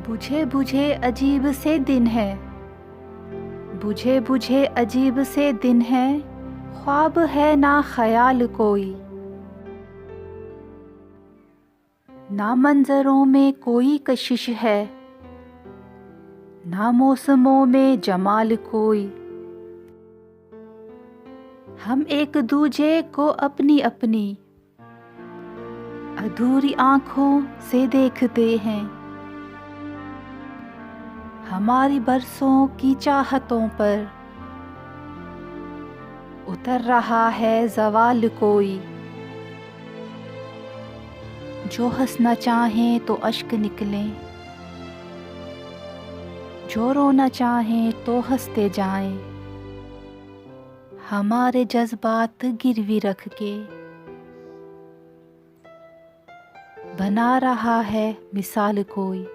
बुझे बुझे अजीब से दिन है, बुझे बुझे अजीब से दिन है, ख्वाब है ना ख्याल कोई, ना मंजरों में कोई कशिश है, ना मौसमों में जमाल कोई। हम एक दूजे को अपनी अपनी अधूरी आंखों से देखते हैं, हमारी बरसों की चाहतों पर उतर रहा है ज़वाल कोई। जो हंसना चाहें तो अश्क निकलें, जो रोना चाहें तो हंसते जाएं, हमारे जज्बात गिरवी रख के बना रहा है मिसाल कोई।